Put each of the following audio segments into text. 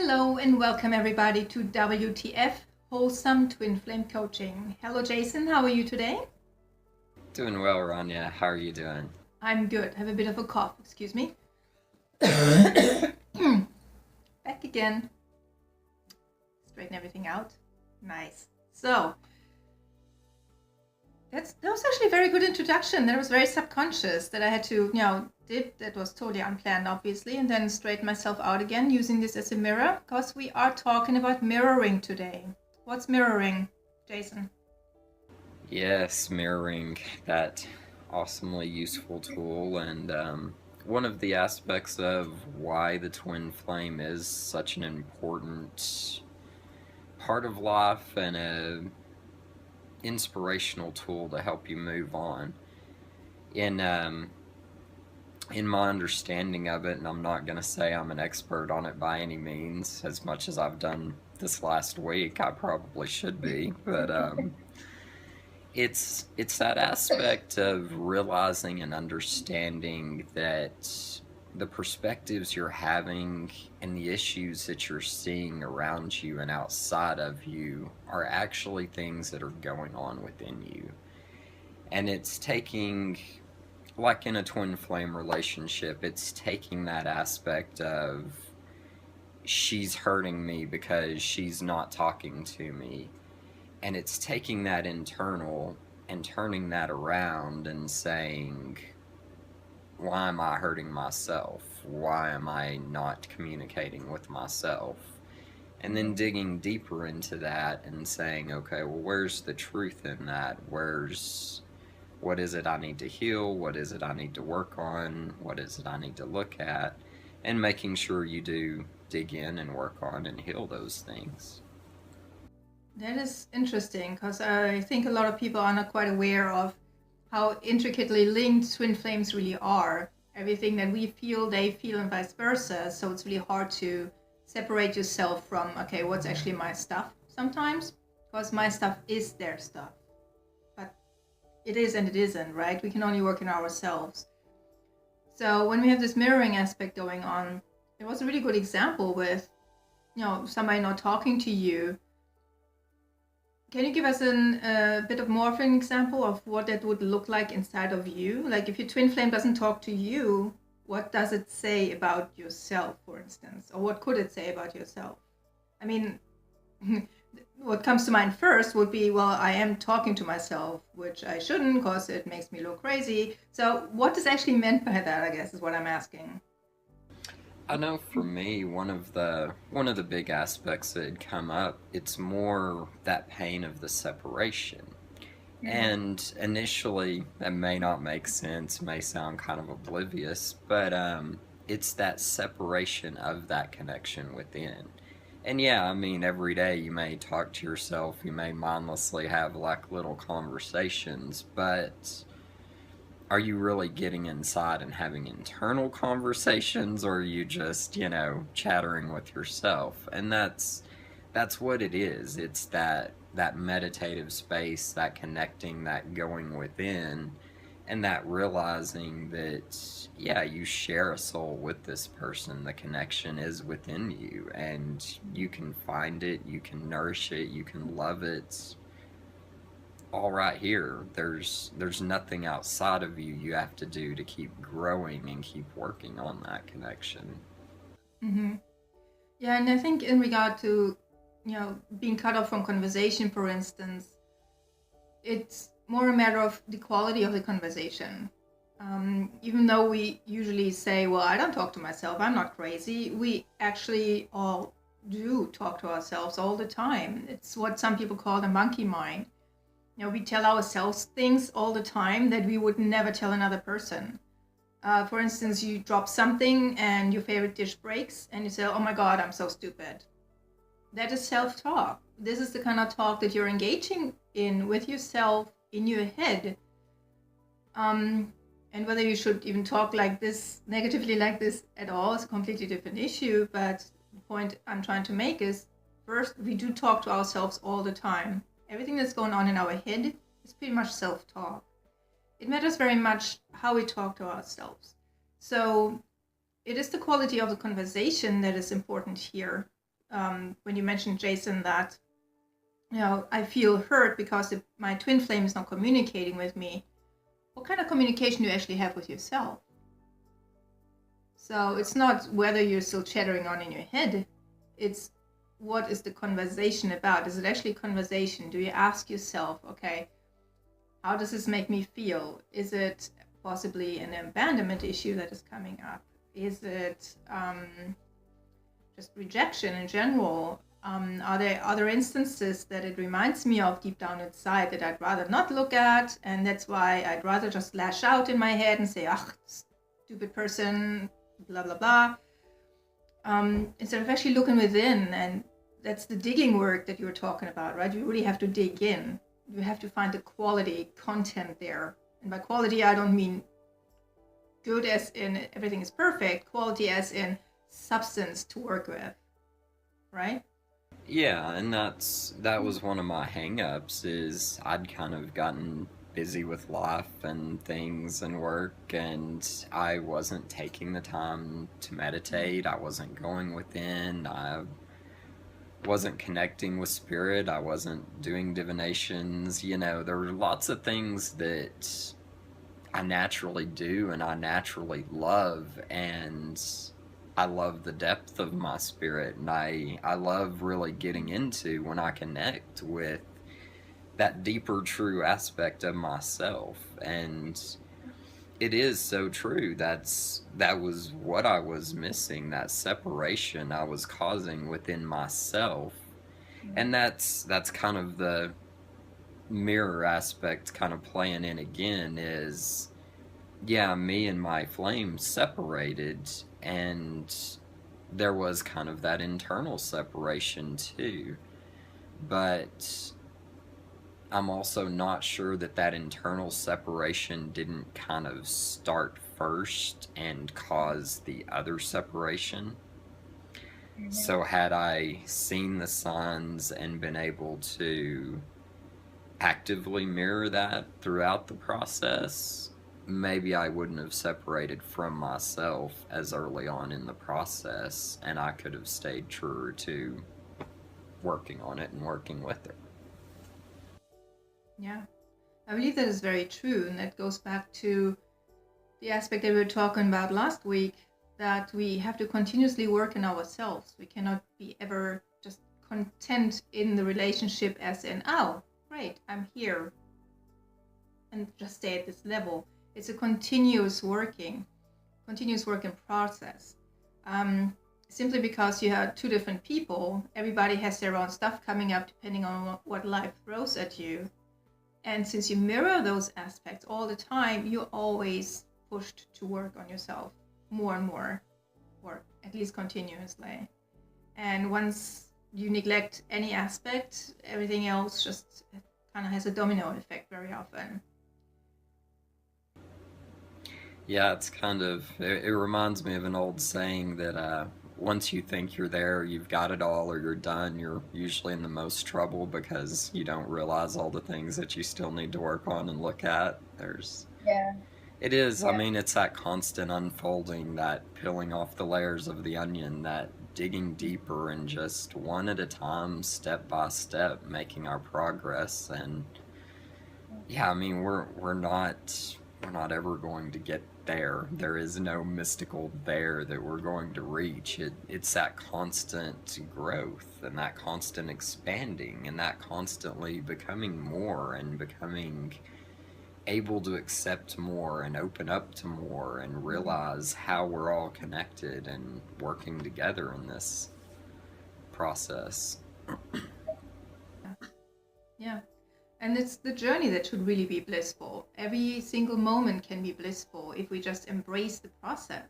Hello and welcome everybody to WTF, Wholesome Twin-Flame Coaching. Hello Jason, how are you today? Doing well, Rania. How are you doing? I'm good. Have a bit of a cough, excuse me. Back again. Straighten everything out. Nice. So, that was actually a very good introduction. That was very subconscious that I had to, dip. That was totally unplanned, obviously, and then straighten myself out again using this as a mirror because we are talking about mirroring today. What's mirroring, Jason? Yes, mirroring, that awesomely useful tool, and one of the aspects of why the twin flame is such an important part of life and a inspirational tool to help you move on. In my understanding of it, and I'm not going to say I'm an expert on it by any means, as much as I've done this last week, I probably should be, but it's that aspect of realizing and understanding that the perspectives you're having and the issues that you're seeing around you and outside of you are actually things that are going on within you. And it's taking, like in a twin flame relationship, it's taking that aspect of she's hurting me because she's not talking to me, and it's taking that internal and turning that around and saying, why am I hurting myself? Why am I not communicating with myself? And then digging deeper into that and saying, okay, well, where's the truth in that? What is it I need to heal? What is it I need to work on? What is it I need to look at? And making sure you do dig in and work on and heal those things. That is interesting because I think a lot of people are not quite aware of how intricately linked twin flames really are. Everything that we feel, they feel, and vice versa. So it's really hard to separate yourself from, okay, what's actually my stuff sometimes? Because my stuff is their stuff. But it is and it isn't, right? We can only work in ourselves. So when we have this mirroring aspect going on, it was a really good example with, somebody not talking to you. Can you give us a bit of more of an example of what that would look like inside of you? Like if your twin flame doesn't talk to you, what does it say about yourself, for instance? Or what could it say about yourself? I mean, what comes to mind first would be, well, I am talking to myself, which I shouldn't because it makes me look crazy. So what is actually meant by that, I guess, is what I'm asking. I know for me, one of the big aspects that had come up, it's more that pain of the separation. And initially, that may not make sense, may sound kind of oblivious, but it's that separation of that connection within. And yeah, I mean, every day you may talk to yourself, you may mindlessly have like little conversations, but are you really getting inside and having internal conversations, or are you just, chattering with yourself? And that's what it is. It's that meditative space, that connecting, that going within, and that realizing that, yeah, you share a soul with this person. The connection is within you, and you can find it, you can nourish it, you can love it all right here. There's nothing outside of you you have to do to keep growing and keep working on that connection. Mm-hmm. Yeah, and I think in regard to, being cut off from conversation, for instance, it's more a matter of the quality of the conversation. Even though we usually say, well, I don't talk to myself, I'm not crazy, we actually all do talk to ourselves all the time. It's what some people call the monkey mind. We tell ourselves things all the time that we would never tell another person. For instance, you drop something and your favorite dish breaks and you say, oh my God, I'm so stupid. That is self-talk. This is the kind of talk that you're engaging in with yourself in your head. And whether you should even talk like this, negatively like this at all, is a completely different issue. But the point I'm trying to make is, first, we do talk to ourselves all the time. Everything that's going on in our head is pretty much self-talk. It matters very much how we talk to ourselves. So it is the quality of the conversation that is important here. when you mentioned, Jason, that I feel hurt because my twin flame is not communicating with me. What kind of communication do you actually have with yourself? So it's not whether you're still chattering on in your head. It's what is the conversation about? Is it actually conversation? Do you ask yourself, okay, how does this make me feel? Is it possibly an abandonment issue that is coming up? Is it just rejection in general? Are there other instances that it reminds me of deep down inside that I'd rather not look at, and that's why I'd rather just lash out in my head and say, "Ugh, stupid person, blah blah blah," instead of actually looking within. And that's the digging work that you were talking about, right? You really have to dig in. You have to find the quality content there, and by quality I don't mean good as in everything is perfect. Quality as in substance to work with, right? Yeah, and that was one of my hang-ups is I'd kind of gotten busy with life and things and work, and I wasn't taking the time to meditate. I wasn't going within. I wasn't connecting with spirit. I wasn't doing divinations. There were lots of things that I naturally do and I naturally love, and I love the depth of my spirit, and I love really getting into when I connect with that deeper true aspect of myself. And it is so true. That was what I was missing, that separation I was causing within myself. And that's kind of the mirror aspect kind of playing in again is, yeah, me and my flame separated, and there was kind of that internal separation too. But I'm also not sure that internal separation didn't kind of start first and cause the other separation. So had I seen the signs and been able to actively mirror that throughout the process, maybe I wouldn't have separated from myself as early on in the process, and I could have stayed truer to working on it and working with it. Yeah, I believe that is very true, and that goes back to the aspect that we were talking about last week, that we have to continuously work in ourselves. We cannot be ever just content in the relationship as in, oh, great, I'm here, and just stay at this level. It's a continuous working process. Simply because you have two different people, everybody has their own stuff coming up depending on what life throws at you. And since you mirror those aspects all the time, you're always pushed to work on yourself more and more, or at least continuously. And once you neglect any aspect, everything else just kind of has a domino effect very often. Yeah, it reminds me of an old saying that once you think you're there, you've got it all, or you're done, you're usually in the most trouble because you don't realize all the things that you still need to work on and look at. Yeah. It is, I Yeah. mean, it's that constant unfolding, that peeling off the layers of the onion, that digging deeper and just one at a time, step by step, making our progress. And yeah, I mean, we're not ever going to get there. There is no mystical there that we're going to reach. It's that constant growth and that constant expanding and that constantly becoming more and becoming able to accept more and open up to more and realize how we're all connected and working together in this process. Yeah. And it's the journey that should really be blissful. Every single moment can be blissful if we just embrace the process.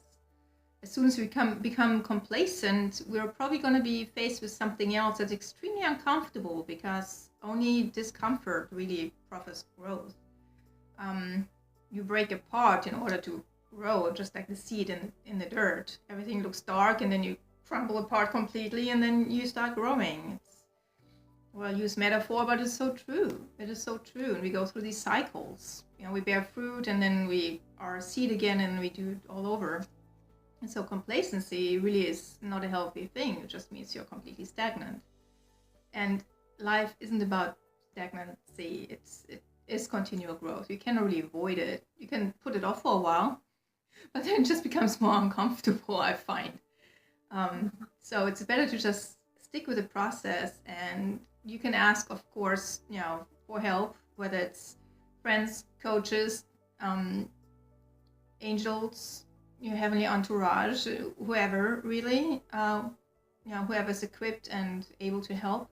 As soon as we become complacent, we're probably going to be faced with something else that's extremely uncomfortable, because only discomfort really proffers growth. You break apart in order to grow, just like the seed in the dirt. Everything looks dark, and then you crumble apart completely, and then you start growing. Well, use metaphor, but it's so true. It is so true. And we go through these cycles. We bear fruit, and then we are a seed again, and we do it all over. And so complacency really is not a healthy thing. It just means you're completely stagnant. And life isn't about stagnancy. It is continual growth. You cannot really avoid it. You can put it off for a while, but then it just becomes more uncomfortable, I find. So it's better to just stick with the process, and you can ask, of course, for help, whether it's friends, coaches, angels, your heavenly entourage, whoever really, whoever's equipped and able to help.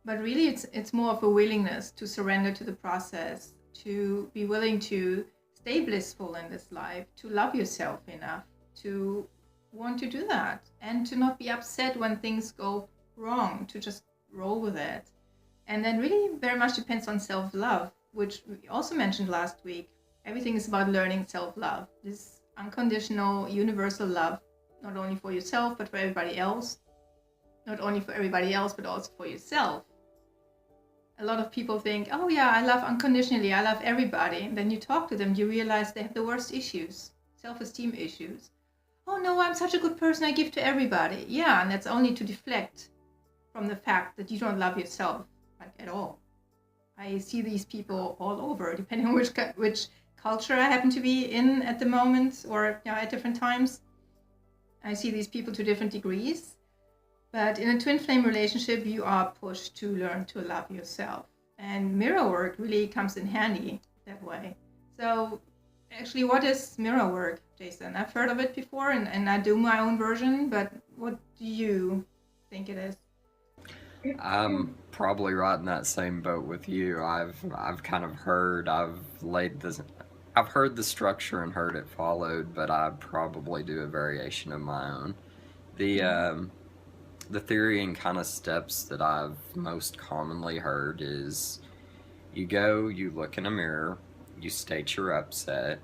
But really, it's more of a willingness to surrender to the process, to be willing to stay blissful in this life, to love yourself enough to want to do that, and to not be upset when things go wrong, to just roll with it. And then really very much depends on self-love, which we also mentioned last week. Everything is about learning self-love, this unconditional, universal love, not only for yourself, but for everybody else. Not only for everybody else, but also for yourself. A lot of people think, oh yeah, I love unconditionally, I love everybody. And then you talk to them, you realize they have the worst issues, self-esteem issues. Oh no, I'm such a good person, I give to everybody. Yeah, and that's only to deflect from the fact that you don't love yourself, like, at all. I see these people all over, depending on which culture I happen to be in at the moment, or at different times. I see these people to different degrees. But in a twin flame relationship, you are pushed to learn to love yourself. And mirror work really comes in handy that way. So actually, what is mirror work, Jason? I've heard of it before, and I do my own version, but what do you think it is? I'm probably right in that same boat with you. I've kind of heard, I've heard the structure and heard it followed, but I probably do a variation of my own. The theory and kind of steps that I've most commonly heard is you go, you look in a mirror, you state you're upset,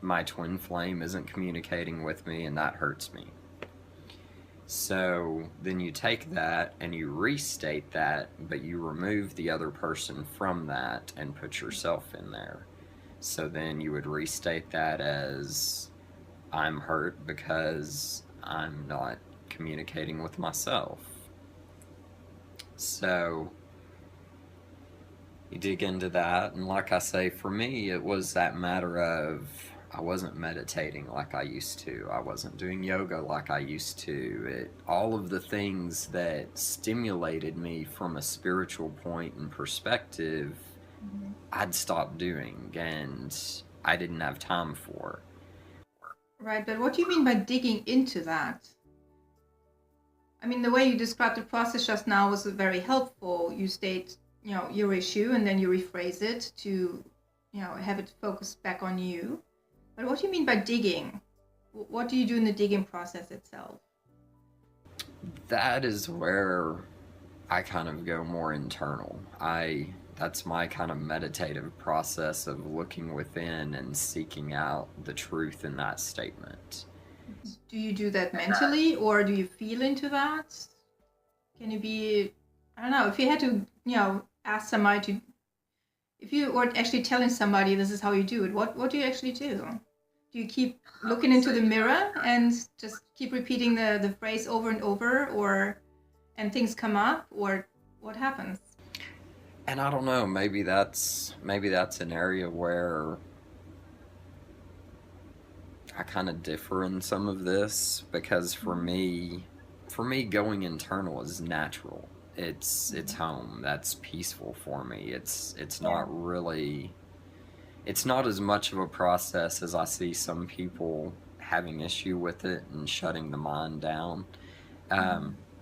my twin flame isn't communicating with me and that hurts me. So then you take that and you restate that, but you remove the other person from that and put yourself in there. So then you would restate that as, I'm hurt because I'm not communicating with myself. So you dig into that, and like I say, for me, it was that matter of I wasn't meditating like I used to. I wasn't doing yoga like I used to. All of the things that stimulated me from a spiritual point and perspective, I'd stopped doing, and I didn't have time for. Right, but what do you mean by digging into that? I mean, the way you described the process just now was very helpful. You state, your issue, and then you rephrase it to, have it focused back on you. But what do you mean by digging? What do you do in the digging process itself? That is where I kind of go more internal. That's my kind of meditative process of looking within and seeking out the truth in that statement. Do you do that mentally, or do you feel into that? Can you be, I don't know, if you had to, ask somebody to, if you were actually telling somebody this is how you do it, what do you actually do? Do you keep looking into the mirror and just keep repeating the phrase over and over, and things come up, or what happens? And I don't know, maybe that's an area where I kind of differ in some of this, because for me going internal is natural. It's home. That's peaceful for me. It's not really, it's not as much of a process as I see some people having issue with it and shutting the mind down.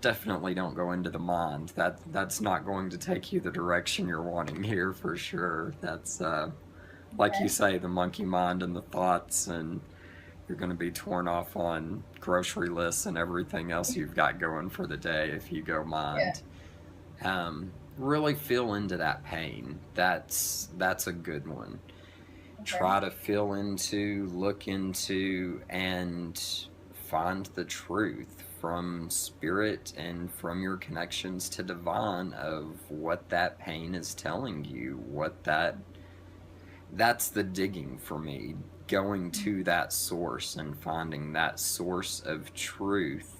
Definitely don't go into the mind. That's not going to take you the direction you're wanting here, for sure. That's like you say, the monkey mind and the thoughts, and you're going to be torn off on grocery lists and everything else you've got going for the day if you go mind. Really feel into that pain. That's a good one. Try to feel into, look into, and find the truth from spirit and from your connections to divine of what that pain is telling you, what that that's the digging for me, going to that source and finding that source of truth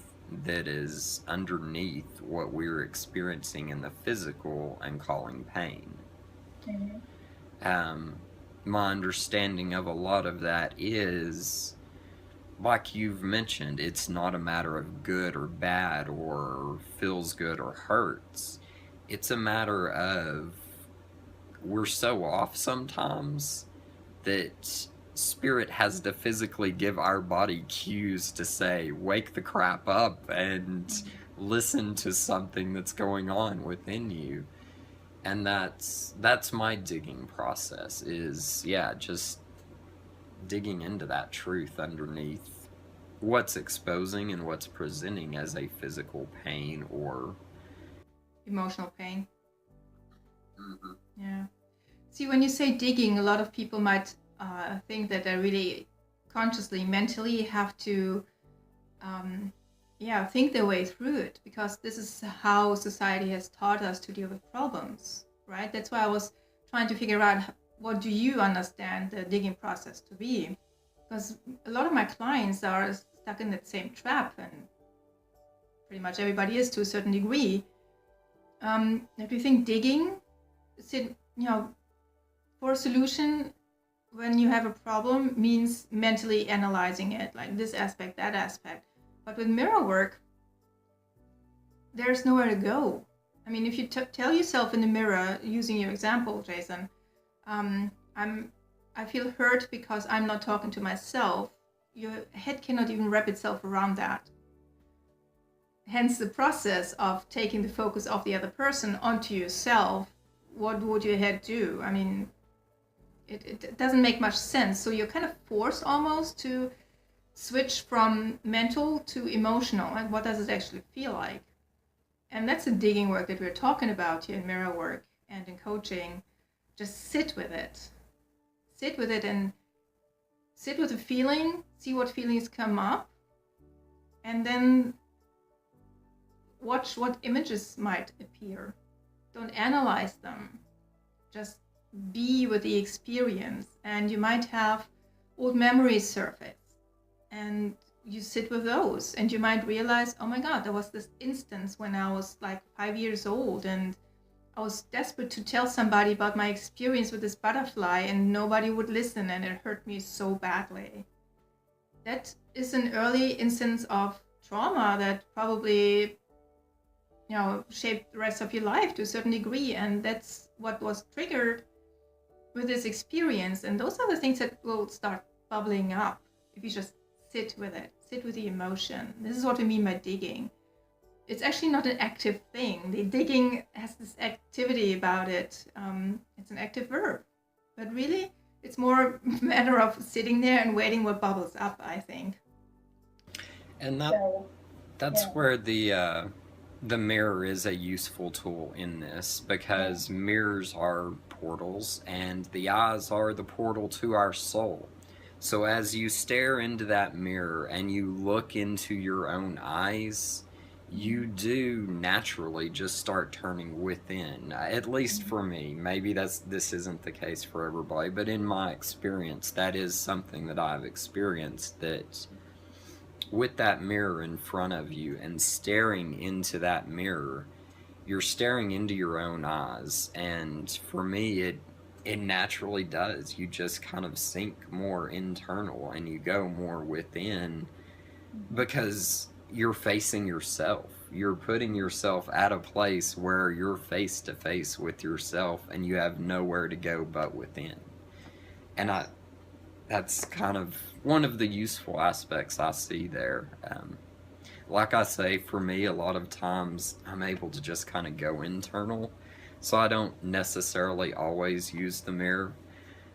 that is underneath what we're experiencing in the physical and calling pain. Mhm. My understanding of a lot of that is, like you've mentioned, it's not a matter of good or bad or feels good or hurts. It's a matter of we're so off sometimes that spirit has to physically give our body cues to say, wake the crap up and listen to something that's going on within you. And that's my digging process is, yeah, just digging into that truth underneath what's exposing and what's presenting as a physical pain or Emotional pain. mm-hmm. Yeah. See, when you say digging, a lot of people might think that they really consciously, mentally have to, think their way through it, because this is how society has taught us to deal with problems, right? That's why I was trying to figure out, what do you understand the digging process to be? Because a lot of my clients are stuck in that same trap, and pretty much everybody is to a certain degree. If you think digging, for a solution, when you have a problem, means mentally analyzing it, like this aspect, that aspect. But with mirror work, there's nowhere to go. I mean, if you tell yourself in the mirror, using your example, Jason, I feel hurt because I'm not talking to myself, your head cannot even wrap itself around that. Hence the process of taking the focus of the other person onto yourself. What would your head do? I mean, it doesn't make much sense. So you're kind of forced almost to switch from mental to emotional. Like, what does it actually feel like? And that's the digging work that we're talking about here in mirror work and in coaching. Just sit with it. Sit with it and sit with the feeling, see what feelings come up, and then watch what images might appear. Don't analyze them. Just be with the experience, and you might have old memories surface, and you sit with those, and you might realize, oh my God, there was this instance when I was like 5 years old, and I was desperate to tell somebody about my experience with this butterfly, and nobody would listen, and it hurt me so badly. That is an early instance of trauma that probably shaped the rest of your life to a certain degree, and that's what was triggered with this experience. And those are the things that will start bubbling up if you just sit with it, sit with the emotion. This is what we mean by digging. It's actually not an active thing. The digging has this activity about it. It's an active verb, but really it's more a matter of sitting there and waiting what bubbles up, I think. And So, that's yeah. where the mirror is a useful tool in this, because mirrors are portals and the eyes are the portal to our soul. So as you stare into that mirror and you look into your own eyes, you do naturally just start turning within. At least for me, maybe this isn't the case for everybody, but in my experience, that is something that I've experienced, that with that mirror in front of you and staring into that mirror, you're staring into your own eyes. And for me, it naturally does. You just kind of sink more internal and you go more within, because you're facing yourself. You're putting yourself at a place where you're face to face with yourself and you have nowhere to go but within. And that's kind of one of the useful aspects I see there. Like I say, for me, a lot of times I'm able to just kind of go internal, so I don't necessarily always use the mirror.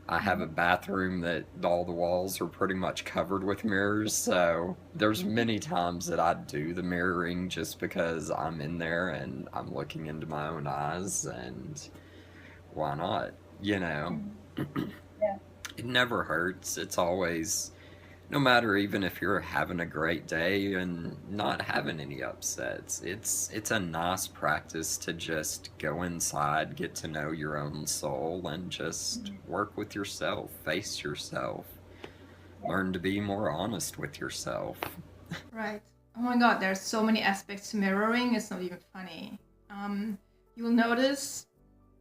I have a bathroom that all the walls are pretty much covered with mirrors, so there's many times that I do the mirroring just because I'm in there and I'm looking into my own eyes, and why not, you know? Yeah. It never hurts. It's always no matter even if you're having a great day and not having any upsets, it's a nice practice to just go inside, get to know your own soul, and just work with yourself, face yourself, learn to be more honest with yourself. Right. Oh my God, there's so many aspects to mirroring. It's not even funny. You will notice,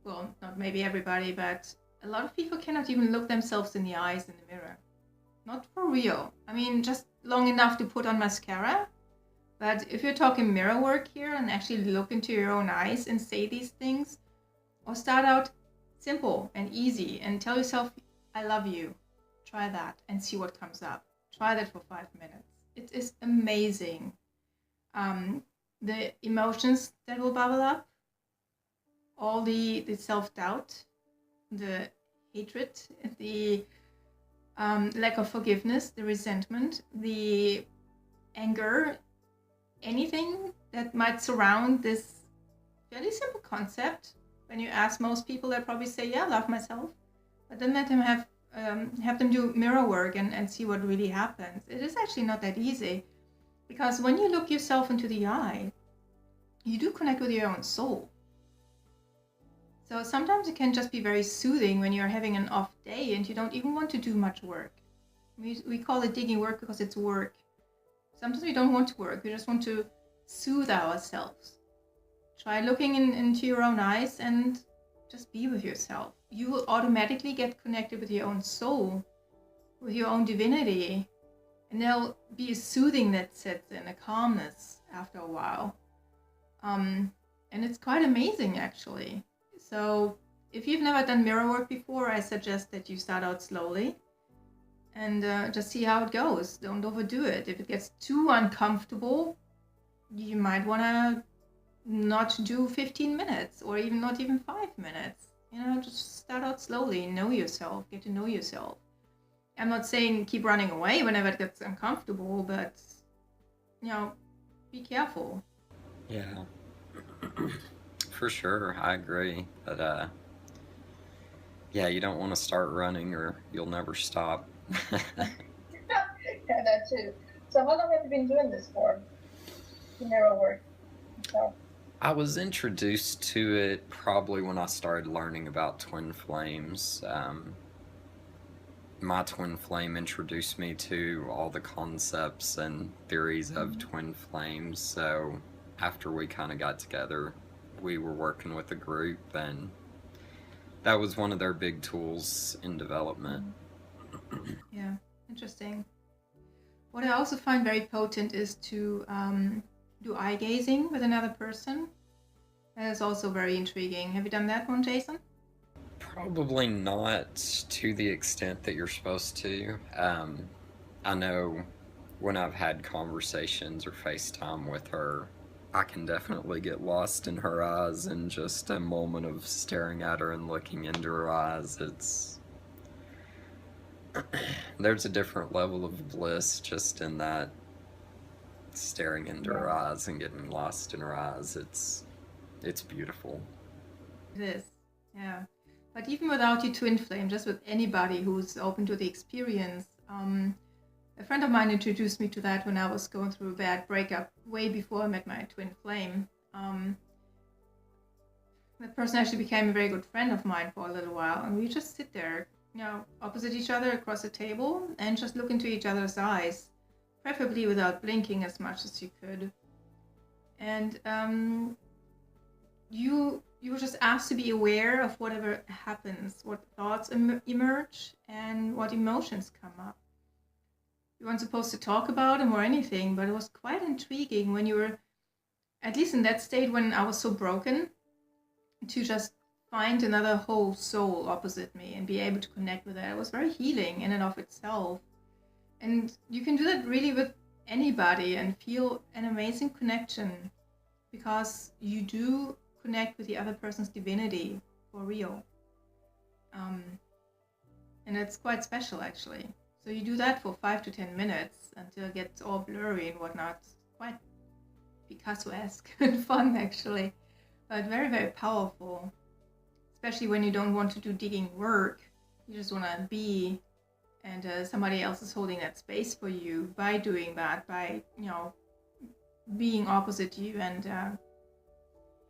well, not maybe everybody, but a lot of people cannot even look themselves in the eyes in the mirror. Not for real. I mean, just long enough to put on mascara. But if you're talking mirror work here and actually look into your own eyes and say these things, or start out simple and easy and tell yourself, I love you. Try that and see what comes up. Try that for 5 minutes. It is amazing. The emotions that will bubble up, all the self-doubt, the hatred, the lack of forgiveness, the resentment, the anger, anything that might surround this fairly simple concept. When you ask most people, they'll probably say, yeah, I love myself. But then let them have them do mirror work and see what really happens. It is actually not that easy, because when you look yourself into the eye, you do connect with your own soul. So sometimes it can just be very soothing when you're having an off day and you don't even want to do much work. We call it digging work because it's work. Sometimes we don't want to work. We just want to soothe ourselves. Try looking into your own eyes and just be with yourself. You will automatically get connected with your own soul, with your own divinity. And there'll be a soothing that sets in, a calmness after a while. And it's quite amazing, actually. So if you've never done mirror work before, I suggest that you start out slowly and just see how it goes. Don't overdo it. If it gets too uncomfortable, you might want to not do 15 minutes or even not even 5 minutes. Just start out slowly, know yourself, get to know yourself. I'm not saying keep running away whenever it gets uncomfortable, but, be careful. Yeah. For sure, I agree. But yeah, you don't want to start running or you'll never stop. Yeah, that too. So how long have you been doing this for? Mirror work. So. I was introduced to it probably when I started learning about twin flames. My twin flame introduced me to all the concepts and theories of twin flames. So after we kind of got together, we were working with a group, and that was one of their big tools in development. Yeah, interesting. What I also find very potent is to do eye gazing with another person. That is also very intriguing. Have you done that one, Jason? Probably not to the extent that you're supposed to. I know when I've had conversations or FaceTime with her, I can definitely get lost in her eyes, and just a moment of staring at her and looking into her eyes. There's a different level of bliss just in that staring into her eyes and getting lost in her eyes. It's beautiful. It is, yeah. But even without your twin flame, just with anybody who's open to the experience, a friend of mine introduced me to that when I was going through a bad breakup way before I met my twin flame. That person actually became a very good friend of mine for a little while, and we just sit there, opposite each other across the table and just look into each other's eyes, preferably without blinking as much as you could. And you were just asked to be aware of whatever happens, what thoughts emerge and what emotions come up. You weren't supposed to talk about them or anything, but it was quite intriguing when you were, at least in that state when I was so broken, to just find another whole soul opposite me and be able to connect with that. It was very healing in and of itself. And you can do that really with anybody and feel an amazing connection, because you do connect with the other person's divinity for real. And it's quite special, actually. So you do that for 5 to 10 minutes until it gets all blurry and whatnot. Quite Picasso-esque and fun, actually. But very, very powerful. Especially when you don't want to do digging work. You just want to be and somebody else is holding that space for you by doing that, by being opposite you and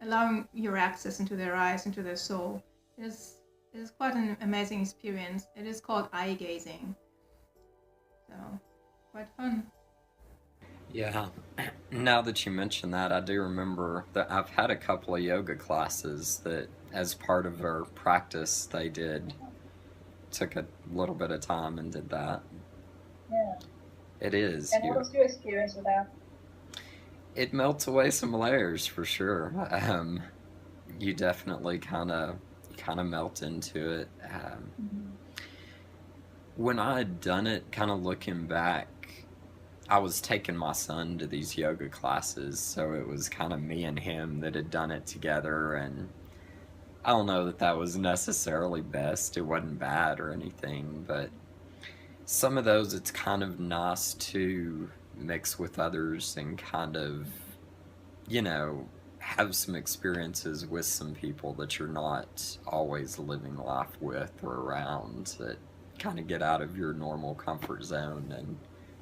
allowing your access into their eyes, into their soul. It is quite an amazing experience. It is called eye gazing, so quite fun. Yeah, now that you mention that, I do remember that I've had a couple of yoga classes that, as part of our practice, took a little bit of time and did that. Yeah. It is. And what was your experience with that? It melts away some layers for sure. You definitely kind of melt into it. When I had done it, kind of looking back, I was taking my son to these yoga classes, so it was kind of me and him that had done it together, and I don't know that that was necessarily best. It wasn't bad or anything, but some of those it's kind of nice to mix with others and kind of, have some experiences with some people that you're not always living life with or around, that kind of get out of your normal comfort zone and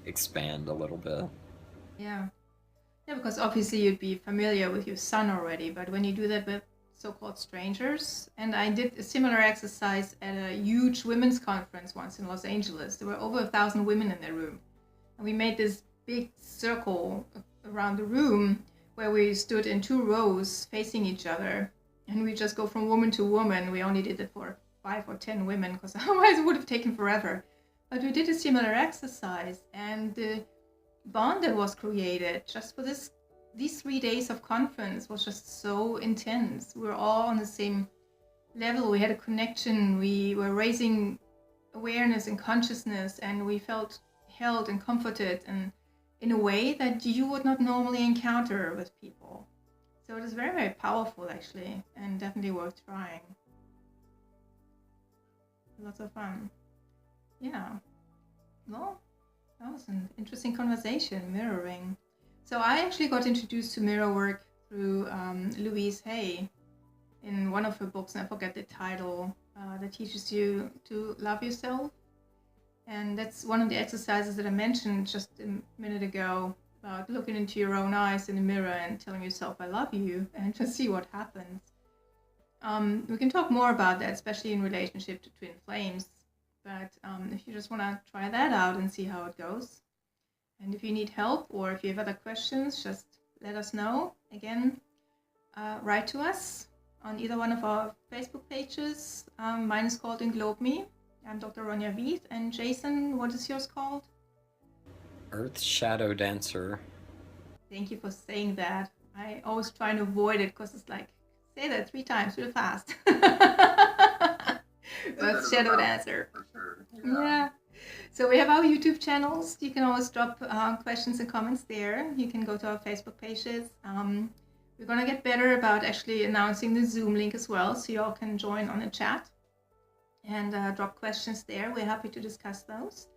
expand a little bit. Yeah, because obviously you'd be familiar with your son already, but when you do that with so-called strangers, and I did a similar exercise at a huge women's conference once in Los Angeles. There were over 1,000 women in the room, and we made this big circle around the room where we stood in 2 rows facing each other, and we just go from woman to woman. We only did it for 5 or 10 women because otherwise it would have taken forever. But we did a similar exercise, and the bond that was created just for these 3 days of conference was just so intense. We were all on the same level. We had a connection. We were raising awareness and consciousness, and we felt held and comforted, and in a way that you would not normally encounter with people. So it is very, very powerful, actually, and definitely worth trying. Lots of fun. Yeah. Well, that was an interesting conversation, mirroring. So I actually got introduced to mirror work through Louise Hay in one of her books, and I forget the title, that teaches you to love yourself. And that's one of the exercises that I mentioned just a minute ago, about looking into your own eyes in the mirror and telling yourself, I love you, and just see what happens. We can talk more about that, especially in relationship to twin flames. But if you just want to try that out and see how it goes. And if you need help or if you have other questions, just let us know. Again, write to us on either one of our Facebook pages. Mine is called EnglobeMe. I'm Dr. Ronja Vieth. And Jason, what is yours called? Earth Shadow Dancer. Thank you for saying that. I always try and avoid it because it's like, say that 3 times real fast. Earth Shadow Dancer. For sure. Yeah. So we have our YouTube channels. You can always drop questions and comments there. You can go to our Facebook pages. We're going to get better about actually announcing the Zoom link as well, so you all can join on a chat and drop questions there. We're happy to discuss those.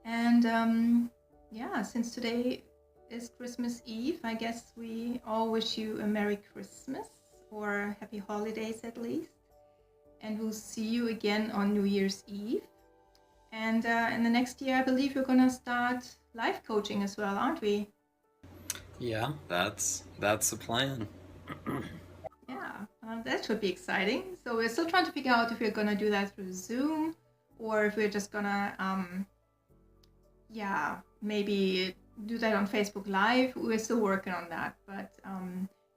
And yeah, since today is Christmas Eve, I guess we all wish you a Merry Christmas or Happy Holidays at least. And we'll see you again on New Year's Eve. And in the next year, I believe we're going to start life coaching as well, aren't we? Yeah, that's the plan. Yeah, that should be exciting. So we're still trying to figure out if we're going to do that through Zoom or if we're just going to, maybe do that on Facebook Live. We're still working on that. But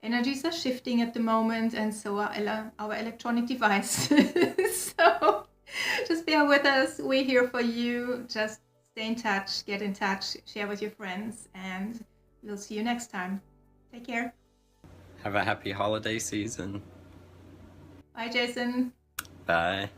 energies are shifting at the moment, and so are our electronic devices. So just bear with us. We're here for you. Just stay in touch, get in touch, share with your friends, and we'll see you next time. Take care. Have a happy holiday season. Bye, Jason. Bye.